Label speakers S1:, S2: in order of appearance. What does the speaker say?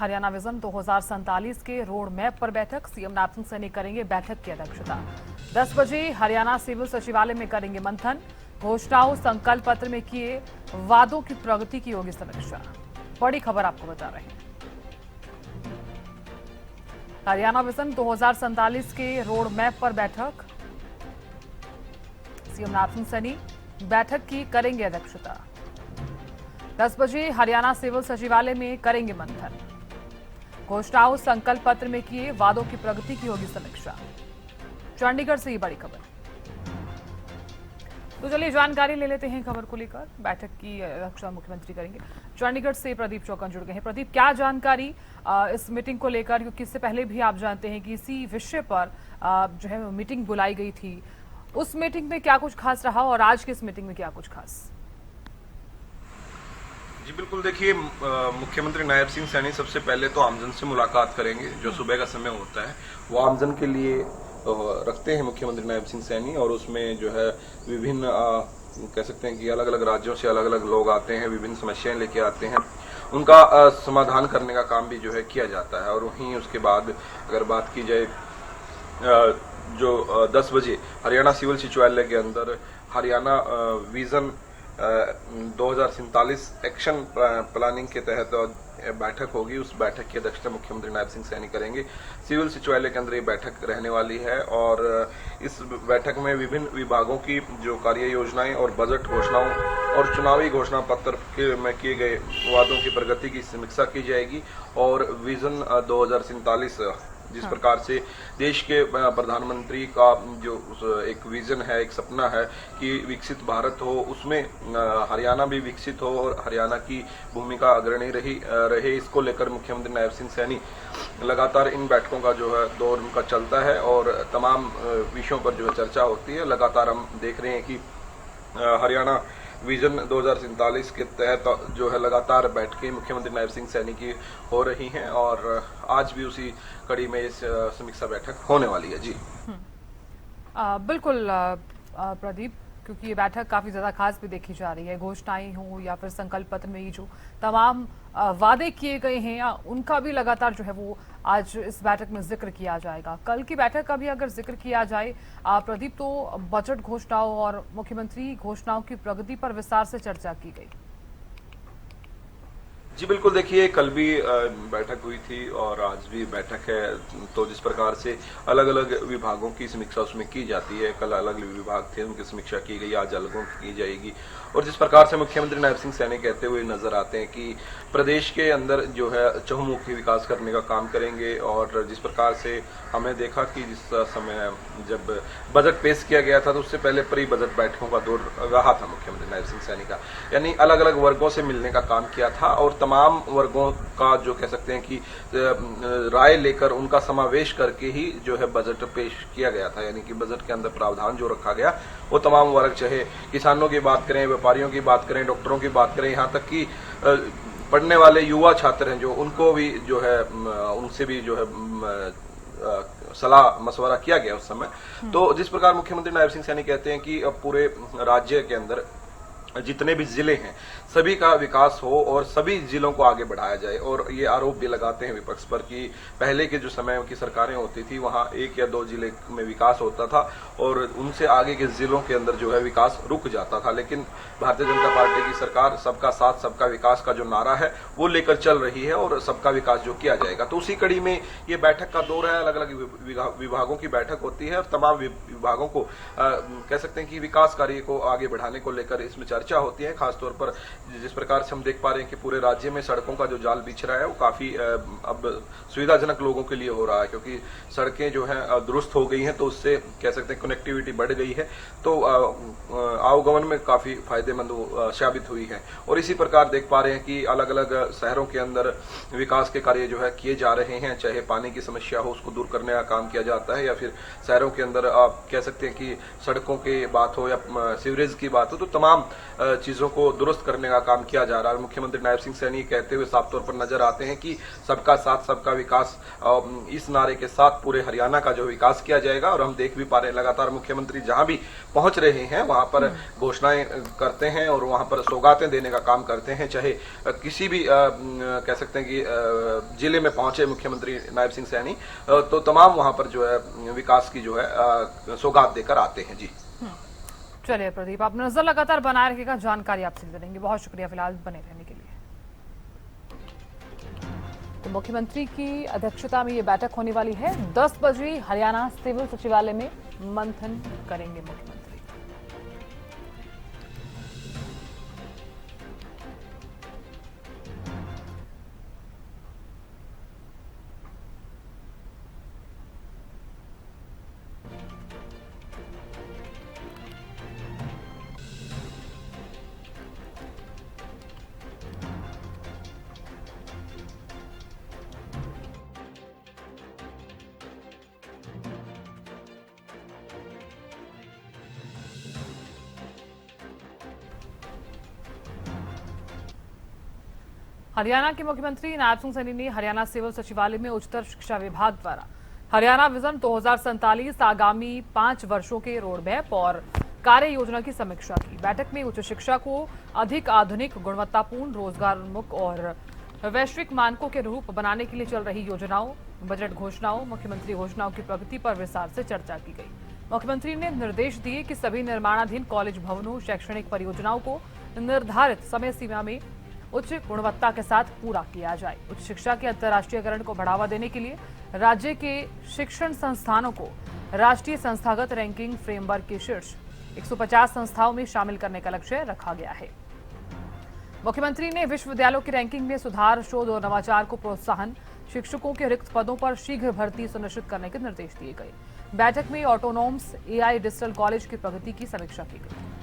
S1: Haryana vision 2047 के road map पर बैठक। सीएम नारसिंह सैनी करेंगे बैठक की अध्यक्षता। 10 बजे हरियाणा सिविल सचिवालय में करेंगे मंथन। घोषणाओं संकल्प पत्र में किए वादों की प्रगति की होगी समीक्षा। बड़ी खबर आपको बता रहे हैं। हरियाणा विजन 2047 के रोड मैप पर बैठक। सीएम नारसिंह सैनी बैठक की करेंगे अध्यक्षता। 10 बजे हरियाणा सिविल सचिवालय में करेंगे मंथन। घोषणाओं संकल्प पत्र में किए वादों की प्रगति की होगी समीक्षा। चंडीगढ़ से ये बड़ी खबर। तो चलिए जानकारी ले लेते हैं खबर को लेकर। बैठक की अध्यक्षता मुख्यमंत्री करेंगे। चंडीगढ़ से प्रदीप चौकान जुड़ गए हैं। प्रदीप, क्या जानकारी इस मीटिंग को लेकर, क्योंकि इससे पहले भी आप जानते हैं कि इसी विषय पर जो है मीटिंग बुलाई गई थी। उस मीटिंग में क्या कुछ खास रहा और आज की इस मीटिंग में क्या कुछ खास?
S2: जी बिल्कुल, देखिए मुख्यमंत्री नायब सिंह सैनी सबसे पहले तो आमजन से मुलाकात करेंगे। जो सुबह का समय होता है वो आमजन के लिए रखते हैं मुख्यमंत्री नायब सिंह सैनी, और उसमें जो है विभिन्न कह सकते हैं कि अलग अलग राज्यों से अलग अलग लोग आते हैं, विभिन्न समस्याएं लेके आते हैं, उनका समाधान करने का काम भी जो है किया जाता है। और वहीं उसके बाद अगर बात की जाए जो 10 बजे हरियाणा सिविल सचिवालय के अंदर हरियाणा विजन 2047 एक्शन प्लानिंग के तहत बैठक होगी। उस बैठक की अध्यक्षता मुख्यमंत्री नायब सिंह सैनी करेंगे। सिविल सचिवालय के अंदर ये बैठक रहने वाली है और इस बैठक में विभिन्न विभागों की जो कार्य योजनाएं और बजट घोषणाओं और चुनावी घोषणा पत्र में किए गए वादों की प्रगति की समीक्षा की जाएगी। और विजन 2047 जिस प्रकार से देश के प्रधानमंत्री का जो एक विजन है, एक सपना है कि विकसित भारत हो, उसमें हरियाणा भी विकसित हो और हरियाणा की भूमिका अग्रणी रहे, इसको लेकर मुख्यमंत्री नायब सिंह सैनी लगातार इन बैठकों का जो है दौर उनका चलता है और तमाम विषयों पर जो है चर्चा होती है। लगातार हम देख रहे हैं कि हरियाणा विजन 2047 के तहत जो है लगातार बैठकें मुख्यमंत्री नायब सिंह सैनी की हो रही हैं और आज भी उसी कड़ी में इस समीक्षा बैठक होने वाली है। जी
S1: बिल्कुल प्रदीप, क्योंकि ये बैठक काफी ज्यादा खास भी देखी जा रही है। घोषणाएं हो या फिर संकल्प पत्र में जो तमाम वादे किए गए हैं उनका भी लगातार जो है वो आज इस बैठक में जिक्र किया जाएगा। कल की बैठक का भी अगर जिक्र किया जाए प्रदीप, तो बजट घोषणाओं और मुख्यमंत्री घोषणाओं की प्रगति पर विस्तार से चर्चा की गई।
S2: जी बिल्कुल, देखिए कल भी बैठक हुई थी और आज भी बैठक है। तो जिस प्रकार से अलग अलग विभागों की समीक्षा उसमें की जाती है, कल अलग अलग विभाग थे उनकी समीक्षा की गई, आज अलगों की की जाएगी। और जिस प्रकार से मुख्यमंत्री नायब सिंह सैनी कहते हुए नजर आते हैं कि प्रदेश के अंदर जो है चहुमुखी विकास करने का काम करेंगे। और जिस प्रकार से हमने देखा कि जिस समय जब बजट पेश किया गया था तो उससे पहले प्री बजट बैठकों का दौर रहा था मुख्यमंत्री नायब सिंह सैनी का, यानी अलग अलग वर्गों से मिलने का काम किया था और तमाम वर्गों का जो कह सकते हैं कि राय लेकर उनका समावेश करके ही जो है बजट पेश किया गया था। यानी कि बजट के अंदर प्रावधान जो रखा गया वो तमाम वर्ग, चाहे किसानों की बात करें, व्यापारियों की बात करें, डॉक्टरों की बात करें, यहाँ तक कि पढ़ने वाले युवा छात्र हैं जो उनको भी जो है उनसे भी जो है सलाह मशवरा किया गया उस समय। तो जिस प्रकार मुख्यमंत्री नायब सिंह सैनी कहते हैं कि अब पूरे राज्य के अंदर जितने भी जिले हैं सभी का विकास हो और सभी जिलों को आगे बढ़ाया जाए। और ये आरोप भी लगाते हैं विपक्ष पर कि पहले के जो समय की सरकारें होती थी वहां 1 या 2 जिले में विकास होता था और उनसे आगे के जिलों के अंदर जो है विकास रुक जाता था। लेकिन भारतीय जनता पार्टी की सरकार सबका साथ सबका विकास का जो नारा है वो लेकर चल रही है और सबका विकास जो किया जाएगा। तो उसी कड़ी में ये बैठक का दौर है। अलग अलग विभागों की बैठक होती है और तमाम विभागों को कह सकते हैं कि विकास कार्य को आगे बढ़ाने को लेकर इसमें चर्चा होती है। खासतौर पर जिस प्रकार से हम देख पा रहे हैं कि पूरे राज्य में सड़कों का जो जाल बिछ रहा है वो काफी अब सुविधाजनक लोगों के लिए हो रहा है, क्योंकि सड़कें जो हैं दुरुस्त हो गई हैं तो उससे कह सकते हैं कनेक्टिविटी बढ़ गई है, तो आवागमन में काफी फायदेमंद साबित हुई है। और इसी प्रकार देख पा रहे हैं कि अलग अलग शहरों के अंदर विकास के कार्य जो है किए जा रहे हैं, चाहे पानी की समस्या हो उसको दूर करने का काम किया जाता है या फिर शहरों के अंदर आप कह सकते हैं कि सड़कों की बात हो या सीवरेज की बात हो, तो तमाम चीजों को दुरुस्त करने का का काम किया जा रहा है। मुख्यमंत्री नायब सिंह सैनी कहते हुए साफ तौर पर नजर आते हैं कि सबका साथ सबका विकास, इस नारे के साथ पूरे हरियाणा का जो विकास किया जाएगा। और हम देख भी पा रहे हैं लगातार मुख्यमंत्री जहां भी पहुंच रहे हैं वहां पर घोषणाएं करते हैं और वहां पर सौगातें देने का काम करते हैं। चाहे किसी भी कह सकते हैं कि जिले में पहुंचे मुख्यमंत्री नायब सिंह सैनी, तो तमाम वहां पर जो है विकास की जो है सौगात देकर आते हैं। जी
S1: चलिए प्रदीप, आप नजर लगातार बनाए रखिएगा, जानकारी आपसे देंगे। बहुत शुक्रिया फिलहाल बने रहने के लिए। तो मुख्यमंत्री की अध्यक्षता में ये बैठक होने वाली है। 10 बजे हरियाणा सिविल सचिवालय में मंथन करेंगे मुख्यमंत्री। हरियाणा के मुख्यमंत्री नायब सिंह सैनी ने हरियाणा सिविल सचिवालय में उच्चतर शिक्षा विभाग द्वारा हरियाणा विजन 2047 आगामी 5 वर्षों के रोडमैप और कार्य योजना की समीक्षा की। बैठक में उच्च शिक्षा को अधिक आधुनिक, गुणवत्तापूर्ण, रोजगारोन्मुख और वैश्विक मानकों के रूप बनाने के लिए चल रही योजनाओं, बजट घोषणाओं, मुख्यमंत्री घोषणाओं की प्रगति पर विस्तार से चर्चा की गई। मुख्यमंत्री ने निर्देश दिए कि सभी निर्माणाधीन कॉलेज भवनों, शैक्षणिक परियोजनाओं को निर्धारित समय सीमा में उच्च गुणवत्ता के साथ पूरा किया जाए। उच्च शिक्षा के अंतर्राष्ट्रीयकरण को बढ़ावा देने के लिए राज्य के शिक्षण संस्थानों को राष्ट्रीय संस्थागत रैंकिंग फ्रेमवर्क के शीर्ष 150 संस्थाओं में शामिल करने का लक्ष्य रखा गया है। मुख्यमंत्री ने विश्वविद्यालयों की रैंकिंग में सुधार, शोध और नवाचार को प्रोत्साहन, शिक्षकों के रिक्त पदों पर शीघ्र भर्ती सुनिश्चित करने के निर्देश दिए गए। बैठक में ऑटोनॉमस AI डिजिटल कॉलेज की प्रगति की समीक्षा की गई।